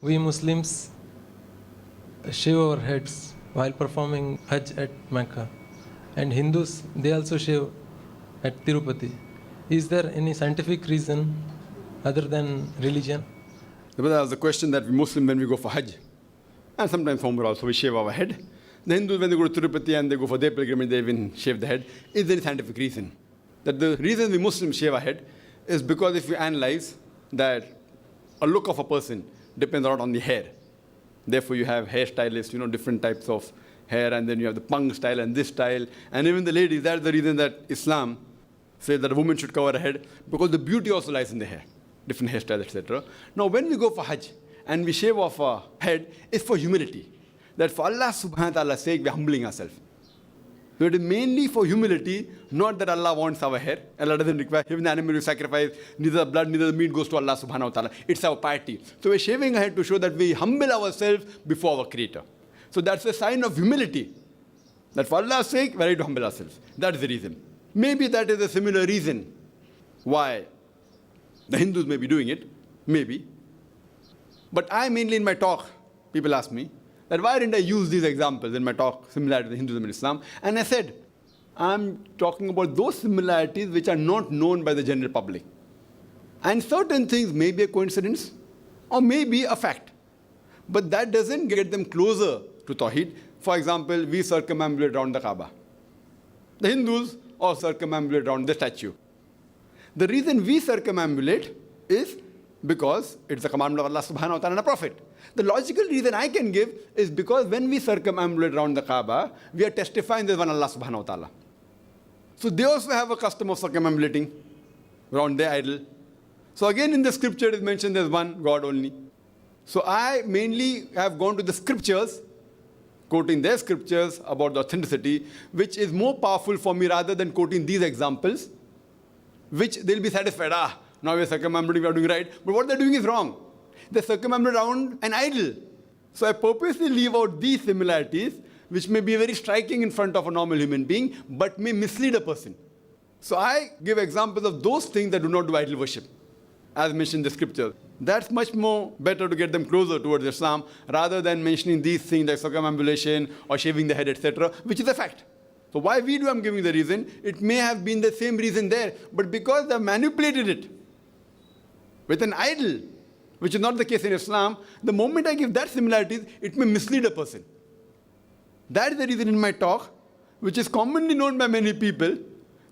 We Muslims shave our heads while performing Hajj at Mecca, and Hindus, they also shave at Tirupati. Is there any scientific reason other than religion? That was the question that we Muslims, when we go for Hajj, and sometimes for Umrah also, we shave our head. The Hindus, when they go to Tirupati and they go for their pilgrimage, they even shave the head. Is there any scientific reason? That the reason we Muslims shave our head is because if you analyze that a look of a person depends a lot on the hair. Therefore, you have hairstylists, different types of hair, and then you have the punk style and this style. And even the ladies, that's the reason that Islam says that a woman should cover her head, because the beauty also lies in the hair, different hairstyles, etc. Now, when we go for Hajj and we shave off our head, it's for humility. That for Allah subhanahu wa ta'ala's sake, we're humbling ourselves. So it is mainly for humility, not that Allah wants our hair. Allah doesn't require, even the animal you sacrifice, neither the blood, neither the meat goes to Allah subhanahu wa ta'ala. It's our piety. So we're shaving our head to show that we humble ourselves before our Creator. So that's a sign of humility. That for Allah's sake, we're ready to humble ourselves. That's the reason. Maybe that is a similar reason why the Hindus may be doing it. Maybe. But I mainly in my talk, people ask me, that why didn't I use these examples in my talk, similar to the Hinduism and Islam? And I said, I'm talking about those similarities which are not known by the general public. And certain things may be a coincidence or may be a fact. But that doesn't get them closer to Tawheed. For example, we circumambulate around the Kaaba. The Hindus all circumambulate around the statue. The reason we circumambulate is because it's a commandment of Allah subhanahu wa ta'ala and a prophet. The logical reason I can give is because when we circumambulate around the Kaaba, we are testifying there's one Allah subhanahu wa ta'ala. So they also have a custom of circumambulating around their idol. So again in the scripture it is mentioned there's one God only. So I mainly have gone to the scriptures, quoting their scriptures about the authenticity, which is more powerful for me rather than quoting these examples, which they'll be satisfied. Now we're circumambulating, we are doing right. But what they're doing is wrong. They circumambulate around an idol. So I purposely leave out these similarities, which may be very striking in front of a normal human being, but may mislead a person. So I give examples of those things that do not do idol worship, as mentioned in the scripture. That's much more better to get them closer towards Islam, rather than mentioning these things like circumambulation or shaving the head, etc., which is a fact. So why we do, I'm giving the reason. It may have been the same reason there, but because they've manipulated it with an idol, which is not the case in Islam, the moment I give that similarities, it may mislead a person. That is the reason in my talk, which is commonly known by many people.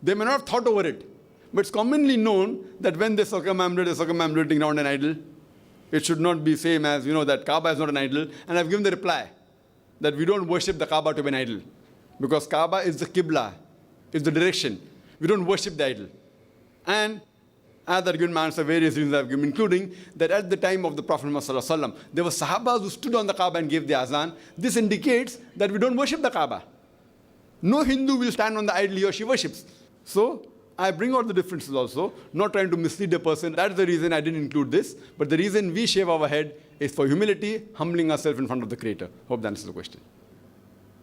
They may not have thought over it, but it's commonly known that when they circumambulate, they're circumambulating around an idol. It should not be same as, that Kaaba is not an idol. And I've given the reply that we don't worship the Kaaba to be an idol, because Kaaba is the Qibla, is the direction. We don't worship the idol. And as I've given my answer, various reasons I've given, including that at the time of the Prophet Muhammad, there were Sahabas who stood on the Kaaba and gave the azan. This indicates that we don't worship the Kaaba. No Hindu will stand on the idol he or she worships. So I bring out the differences also, not trying to mislead a person. That's the reason I didn't include this. But the reason we shave our head is for humility, humbling ourselves in front of the Creator. Hope that answers the question.